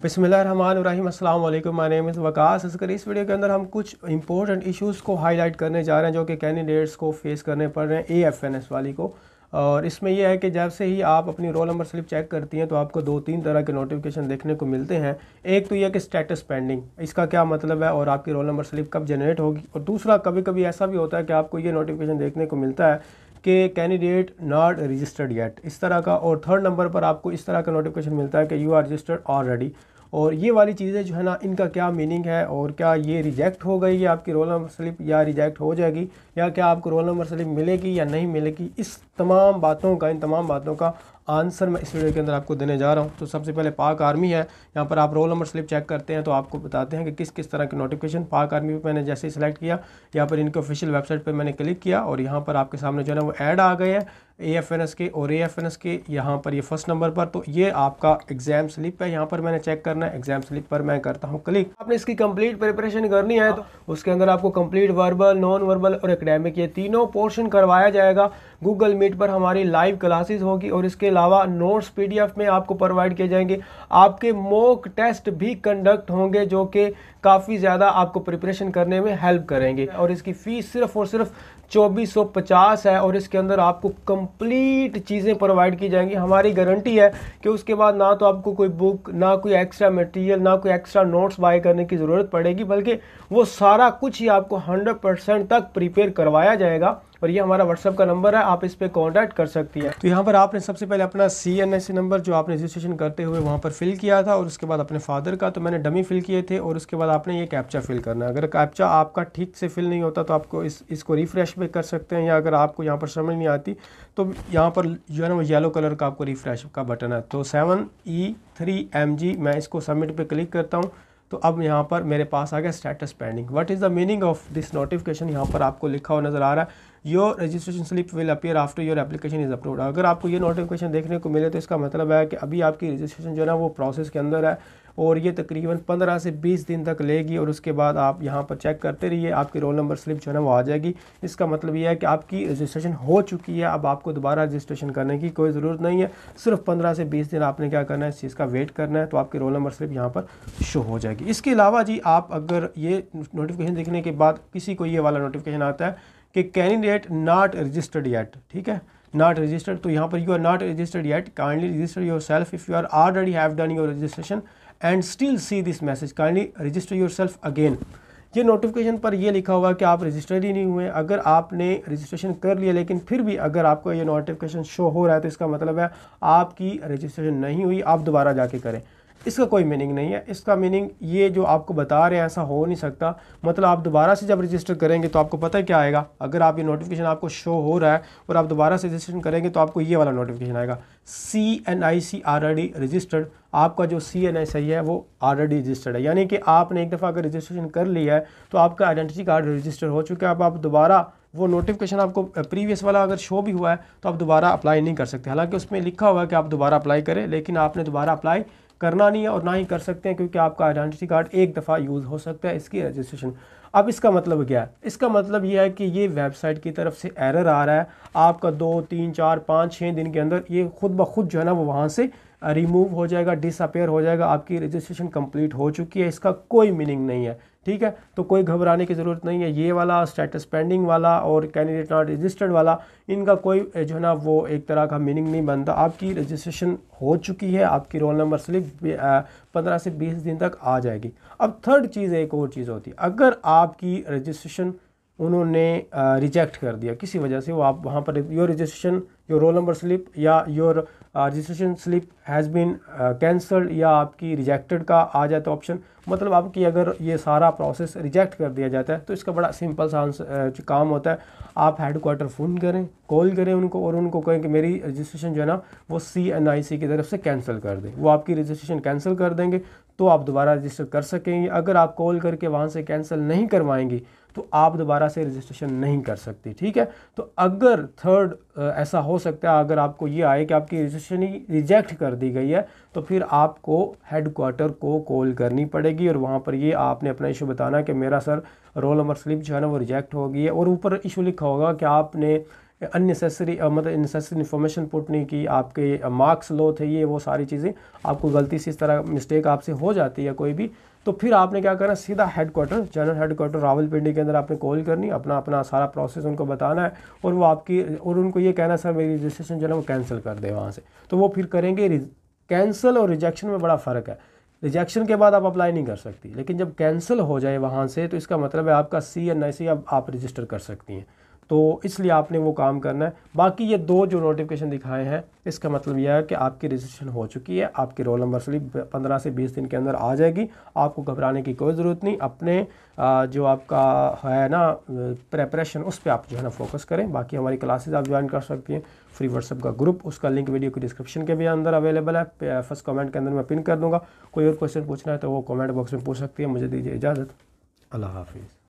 बिस्मिल्लाहिर्रहमानिर्रहीम अस्सलाम वालेकुम। My name is Waqas Asghar. इस वीडियो के अंदर हम कुछ इंपॉर्टेंट इश्यूज़ को हाईलाइट करने जा रहे हैं जो कि कैंडिडेट्स को फेस करने पड़ रहे हैं AFNS वाली को। और इसमें यह है कि जब से ही आप अपनी रोल नंबर स्लिप चेक करती हैं तो आपको 2-3 तरह के नोटिफिकेशन देखने को मिलते हैं। एक तो यह कि स्टेटस पेंडिंग, इसका क्या मतलब है और आपकी रोल नंबर स्लिप कब जनरेट होगी। और दूसरा, कभी कभी ऐसा भी होता है कि आपको ये नोटिफिकेशन देखने को मिलता है कि कैंडिडेट नॉट रजिस्टर्ड येट, इस तरह का। और थर्ड नंबर पर आपको इस तरह का नोटिफिकेशन मिलता है कि यू आर रजिस्टर्ड ऑलरेडी। और ये वाली चीज़ें जो है ना, इनका क्या मीनिंग है और क्या ये रिजेक्ट हो गई है आपकी रोल नंबर स्लिप या रिजेक्ट हो जाएगी, या क्या आपको रोल नंबर स्लिप मिलेगी या नहीं मिलेगी, इन तमाम बातों का आंसर मैं इस वीडियो के अंदर आपको देने जा रहा हूँ। तो सबसे पहले पाक आर्मी है, यहाँ पर आप रोल नंबर स्लिप चेक करते हैं तो आपको बताते हैं कि किस किस तरह के नोटिफिकेशन। पाक आर्मी पे मैंने जैसे ही सिलेक्ट किया, यहाँ पर इनके ऑफिशियल वेबसाइट पे मैंने क्लिक किया और यहाँ पर आपके सामने जो है ना वो ऐड आ गए हैं AFNS के और AFNS के। यहाँ पर ये फर्स्ट नंबर पर तो ये आपका एग्जाम स्लिप है, यहाँ पर मैंने चेक करना है। एग्जाम स्लिप पर मैं करता हूँ क्लिक। आपने इसकी कंप्लीट प्रिपरेशन करनी है तो उसके अंदर आपको कंप्लीट वर्बल, नॉन वर्बल और एकेडमिक, ये तीनों पोर्शन करवाया जाएगा। गूगल मीट पर हमारी लाइव क्लासेस होगी और इसके अलावा नोट्स PDF में आपको प्रोवाइड किए जाएंगे। आपके मॉक टेस्ट भी कंडक्ट होंगे जो कि काफ़ी ज़्यादा आपको प्रिपरेशन करने में हेल्प करेंगे। और इसकी फ़ीस सिर्फ और सिर्फ 2450 है और इसके अंदर आपको कंप्लीट चीज़ें प्रोवाइड की जाएंगी। हमारी गारंटी है कि उसके बाद ना तो आपको कोई बुक, ना कोई एक्स्ट्रा मटेरियल, ना कोई एक्स्ट्रा नोट्स बाय करने की ज़रूरत पड़ेगी, बल्कि वो सारा कुछ ही आपको 100% तक प्रिपेयर करवाया जाएगा। और ये हमारा व्हाट्सएप का नंबर है, आप इस पर कॉन्टैक्ट कर सकती हैं। तो यहाँ पर आपने सबसे पहले अपना CNSE नंबर जो आपने रजिस्ट्रेशन करते हुए वहाँ पर फिल किया था और उसके बाद अपने फादर का, तो मैंने डमी फिल किए थे। और उसके बाद आपने ये कैप्चा फिल करना है। अगर कैप्चा आपका ठीक से फिल नहीं होता तो आपको इसको रिफ्रेश भी कर सकते हैं, या अगर आपको यहाँ पर समझ नहीं आती तो यहाँ पर जो है ना वो येलो कलर का आपको रिफ्रेश का बटन है। तो 7E3MG, मैं इसको सबमिट पे क्लिक करता हूँ तो अब यहाँ पर मेरे पास आ गया status pending. What is the meaning of this notification, यहाँ पर आपको लिखा हुआ नज़र आ रहा है your registration slip will appear after your application is upload. अगर आपको ये नोटिफिकेशन देखने को मिले तो इसका मतलब है कि अभी आपकी रजिस्ट्रेशन जो है ना वो प्रोसेस के अंदर है और ये तकरीबन 15 से 20 दिन तक लेगी। और उसके बाद आप यहाँ पर चेक करते रहिए, आपकी रोल नंबर स्लिप जो है ना वो आ जाएगी। इसका मतलब ये है कि आपकी रजिस्ट्रेशन हो चुकी है, अब आपको दोबारा रजिस्ट्रेशन करने की कोई ज़रूरत नहीं है। सिर्फ 15 से 20 दिन आपने क्या करना है, इस चीज़ का वेट करना है, तो आपकी रोल नंबर स्लिप यहाँ पर शो हो जाएगी। इसके अलावा जी, आप अगर ये नोटिफिकेशन देखने के बाद किसी को ये वाला नोटिफिकेशन आता है कि कैंडिडेट नॉट रजिस्टर्ड येट, ठीक है, नॉट रजिस्टर्ड, तो यहाँ पर you are not registered yet, kindly register yourself if you are already have done your registration and still see this message, kindly register yourself again. ये notification पर ये लिखा हुआ है कि आप रजिस्टर्ड ही नहीं हुए। अगर आपने रजिस्ट्रेशन कर लिया लेकिन फिर भी अगर आपको ये नोटिफिकेशन शो हो रहा है तो इसका मतलब है आपकी रजिस्ट्रेशन नहीं हुई, आप दोबारा जाके करें। इसका कोई मीनिंग नहीं है। इसका मीनिंग ये जो आपको बता रहे हैं ऐसा हो नहीं सकता। मतलब आप दोबारा से जब रजिस्टर करेंगे तो आपको पता है क्या आएगा। अगर आप ये नोटिफिकेशन आपको शो हो रहा है और आप दोबारा से रजिस्ट्रेशन करेंगे तो आपको ये वाला नोटिफिकेशन आएगा, CNIC ऑलरेडी रजिस्टर्ड। आपका जो CNIC है वो ऑलरेडी रजिस्टर्ड है, यानी कि आपने एक दफ़ा अगर रजिस्ट्रेशन कर लिया है तो आपका आइडेंटिटी कार्ड रजिस्टर हो चुका है। अब आप दोबारा वो नोटिफिकेशन आपको प्रीवियस वाला अगर शो भी हुआ है तो आप दोबारा अप्लाई नहीं कर सकते। हालांकि उसमें लिखा हुआ है कि आप दोबारा अप्लाई करें, लेकिन आपने दोबारा अप्लाई करना नहीं है और ना ही कर सकते हैं, क्योंकि आपका आइडेंटिटी कार्ड एक दफ़ा यूज़ हो सकता है इसकी रजिस्ट्रेशन। अब इसका मतलब क्या है? इसका मतलब ये है कि ये वेबसाइट की तरफ से एरर आ रहा है, आपका 2, 3, 4, 5, 6 दिन के अंदर ये खुद ब खुद जो है ना वो वहाँ से रिमूव हो जाएगा, डिसअपेयर हो जाएगा। आपकी रजिस्ट्रेशन कंप्लीट हो चुकी है, इसका कोई मीनिंग नहीं है, ठीक है। तो कोई घबराने की ज़रूरत नहीं है। ये वाला स्टेटस पेंडिंग वाला और कैंडिडेट नॉट रजिस्टर्ड वाला, इनका कोई जो है ना वो एक तरह का मीनिंग नहीं बनता। आपकी रजिस्ट्रेशन हो चुकी है, आपकी रोल नंबर स्लिप 15 से 20 दिन तक आ जाएगी। अब थर्ड चीज़, एक और चीज़ होती है, अगर आपकी रजिस्ट्रेशन उन्होंने रिजेक्ट कर दिया किसी वजह से, वो आप वहाँ पर your registration, your roll number slip या your registration slip has been cancelled, या आपकी रिजेक्टेड का आ जाता है ऑप्शन। मतलब आपकी अगर ये सारा प्रोसेस रिजेक्ट कर दिया जाता है तो इसका बड़ा सिंपल सा काम होता है, आप हेड क्वार्टर फ़ोन करें, कॉल करें उनको और उनको कहें कि मेरी रजिस्ट्रेशन जो है ना वो CNIC की तरफ से कैंसिल कर दें। वो आपकी रजिस्ट्रेशन कैंसिल कर देंगे तो आप दोबारा रजिस्टर कर सकेंगे। अगर आप कॉल करके वहाँ से कैंसिल नहीं करवाएंगी तो आप दोबारा से रजिस्ट्रेशन नहीं कर सकती, ठीक है। तो अगर थर्ड ऐसा हो सकता है, अगर आपको ये आए कि आपकी रजिस्ट्रेशन ही रिजेक्ट कर दी गई है तो फिर आपको हेड क्वार्टर को कॉल करनी पड़ेगी और वहाँ पर ये आपने अपना इशू बताना कि मेरा सर रोल नंबर स्लिप जो है ना वो रिजेक्ट हो गई है। और ऊपर इशू लिखा होगा कि आपने अननेसेसरी मतलब इननेसेसरी इन्फॉर्मेशन पुट नहीं की, आपके मार्क्स लो थे, ये वो सारी चीज़ें आपको गलती से इस तरह मिस्टेक आपसे हो जाती है कोई भी, तो फिर आपने क्या करना, सीधा हेडक्वार्टर, जनरल हेडक्वार्टर रावलपिंडी के अंदर आपने कॉल करनी, अपना सारा प्रोसेस उनको बताना है, और वो आपकी और उनको ये कहना सर मेरी रजिस्ट्रेशन जो है वो कैंसिल कर दे वहाँ से, तो वो फिर करेंगे। कैंसिल और रिजेक्शन में बड़ा फ़र्क है। रिजेक्शन के बाद आप अप्लाई नहीं कर सकती, लेकिन जब कैंसिल हो जाए वहाँ से तो इसका मतलब है आपका CNIC अब आप रजिस्टर कर सकती हैं, तो इसलिए आपने वो काम करना है। बाकी ये 2 जो नोटिफिकेशन दिखाए हैं इसका मतलब यह है कि आपकी रजिस्ट्रेशन हो चुकी है, आपकी रोल नंबर स्लिप 15 से 20 दिन के अंदर आ जाएगी, आपको घबराने की कोई ज़रूरत नहीं। अपने जो आपका है ना प्रेपरेशन, उस पर आप जो है ना फोकस करें। बाकी हमारी क्लासेस आप ज्वाइन कर सकती हैं, फ्री व्हाट्सएप का ग्रुप, उसका लिंक वीडियो की डिस्क्रिप्शन के भी अंदर अवेलेबल है, फर्स्ट कमेंट के अंदर मैं पिन कर दूंगा। कोई और क्वेश्चन पूछना है तो वो कमेंट बॉक्स में पूछ सकती है। मुझे दीजिए इजाज़त, अल्लाह हाफिज़।